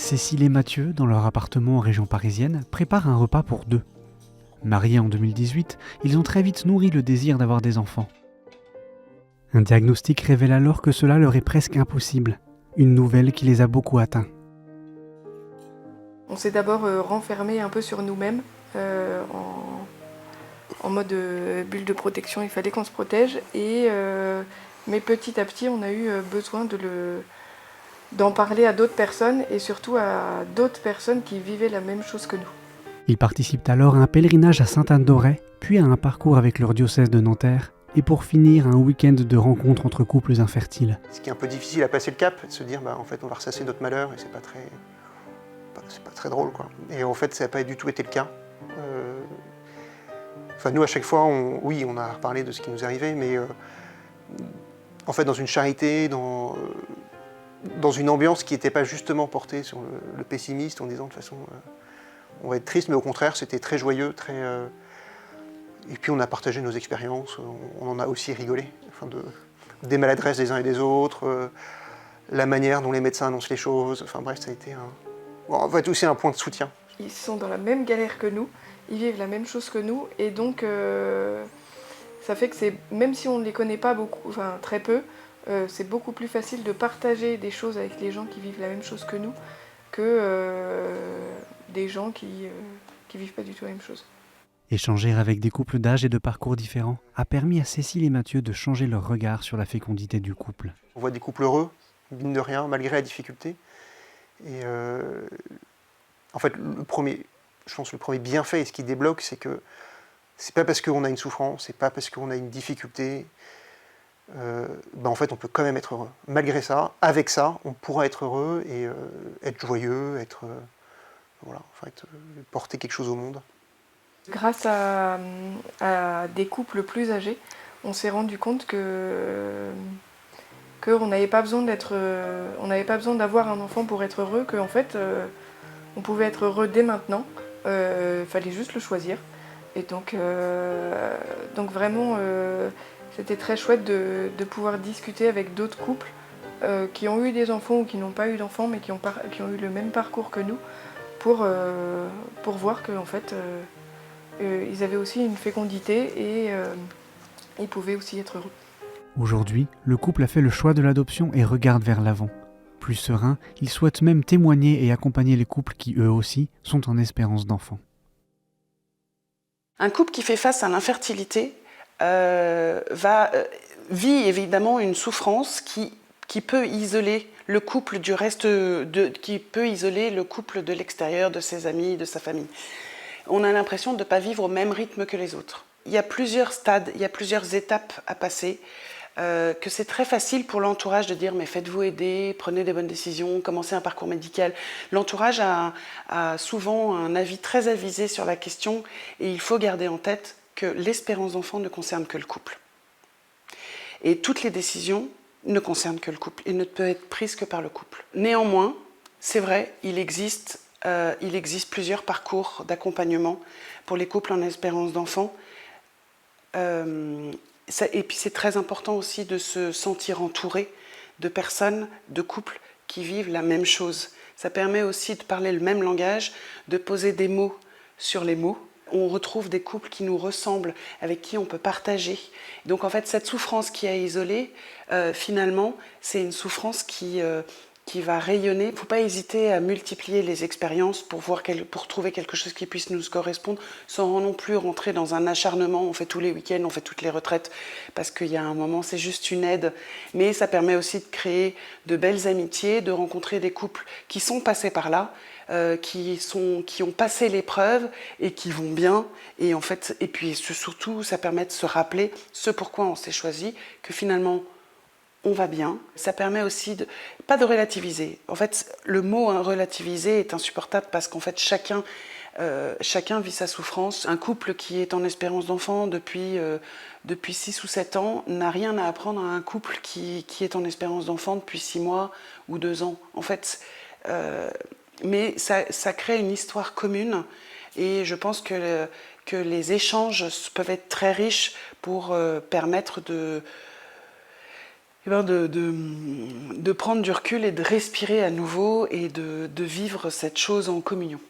Cécile et Mathieu, dans leur appartement en région parisienne, préparent un repas pour deux. Mariés en 2018, ils ont très vite nourri le désir d'avoir des enfants. Un diagnostic révèle alors que cela leur est presque impossible, une nouvelle qui les a beaucoup atteints. On s'est d'abord renfermé un peu sur nous-mêmes, en mode bulle de protection, il fallait qu'on se protège. Mais petit à petit, on a eu besoin d'en parler à d'autres personnes et surtout à d'autres personnes qui vivaient la même chose que nous. Ils participent alors à un pèlerinage à Sainte-Anne-d'Auray, puis à un parcours avec leur diocèse de Nanterre, et pour finir, un week-end de rencontres entre couples infertiles. Ce qui est un peu difficile à passer le cap, de se dire en fait on va ressasser notre malheur et c'est pas très drôle quoi. Et en fait ça n'a pas du tout été le cas. Nous à chaque fois, on a parlé de ce qui nous arrivait, mais en fait dans une charité, dans une ambiance qui n'était pas justement portée sur le pessimiste en disant de toute façon on va être triste, mais au contraire c'était très joyeux, Et puis on a partagé nos expériences, on en a aussi rigolé, des maladresses des uns et des autres, la manière dont les médecins annoncent les choses, bref, ça a été aussi un point de soutien. Ils sont dans la même galère que nous, ils vivent la même chose que nous, et donc ça fait que même si on ne les connaît pas beaucoup, très peu, c'est beaucoup plus facile de partager des choses avec les gens qui vivent la même chose que nous que des gens qui vivent pas du tout la même chose. Échanger avec des couples d'âge et de parcours différents a permis à Cécile et Mathieu de changer leur regard sur la fécondité du couple. On voit des couples heureux, mine de rien, malgré la difficulté. Et en fait, le premier bienfait et ce qui débloque, c'est que c'est pas parce qu'on a une souffrance, c'est pas parce qu'on a une difficulté, en fait, on peut quand même être heureux. Malgré ça, avec ça, on pourra être heureux et être joyeux, porter quelque chose au monde. Grâce à des couples plus âgés, on s'est rendu compte qu'on n'avait pas besoin d'avoir un enfant pour être heureux, qu'en fait, on pouvait être heureux dès maintenant. Fallait juste le choisir. Et donc vraiment, c'était très chouette de pouvoir discuter avec d'autres couples qui ont eu des enfants ou qui n'ont pas eu d'enfants, mais qui ont eu le même parcours que nous, pour voir qu'en fait, ils avaient aussi une fécondité et ils pouvaient aussi être heureux. Aujourd'hui, le couple a fait le choix de l'adoption et regarde vers l'avant. Plus serein, il souhaite même témoigner et accompagner les couples qui, eux aussi, sont en espérance d'enfant. Un couple qui fait face à l'infertilité vit évidemment une souffrance qui peut isoler le couple du reste, qui peut isoler le couple de l'extérieur, de ses amis, de sa famille. On a l'impression de ne pas vivre au même rythme que les autres. Il y a plusieurs stades, il y a plusieurs étapes à passer, que c'est très facile pour l'entourage de dire « mais faites-vous aider, prenez des bonnes décisions, commencez un parcours médical ». L'entourage a souvent un avis très avisé sur la question et il faut garder en tête que l'espérance d'enfant ne concerne que le couple. Et toutes les décisions ne concernent que le couple et ne peuvent être prises que par le couple. Néanmoins, c'est vrai, il existe plusieurs parcours d'accompagnement pour les couples en espérance d'enfant. Et puis c'est très important aussi de se sentir entouré de personnes, de couples qui vivent la même chose. Ça permet aussi de parler le même langage, de poser des mots sur les mots. On retrouve des couples qui nous ressemblent, avec qui on peut partager. Donc en fait, cette souffrance qui a isolé, finalement, c'est une souffrance qui va rayonner. Il ne faut pas hésiter à multiplier les expériences pour trouver quelque chose qui puisse nous correspondre, sans non plus rentrer dans un acharnement. On fait tous les week-ends, on fait toutes les retraites, parce qu'il y a un moment, c'est juste une aide. Mais ça permet aussi de créer de belles amitiés, de rencontrer des couples qui sont passés par là, qui ont passé l'épreuve et qui vont bien. Et puis surtout, ça permet de se rappeler ce pourquoi on s'est choisi, que finalement, on va bien. Ça permet aussi pas de relativiser. En fait, le mot relativiser est insupportable parce qu'en fait, chacun vit sa souffrance. Un couple qui est en espérance d'enfant depuis 6 ou 7 ans n'a rien à apprendre à un couple qui est en espérance d'enfant depuis 6 mois ou 2 ans. En fait, mais ça crée une histoire commune et je pense que les échanges peuvent être très riches pour permettre de prendre du recul et de respirer à nouveau et de vivre cette chose en communion.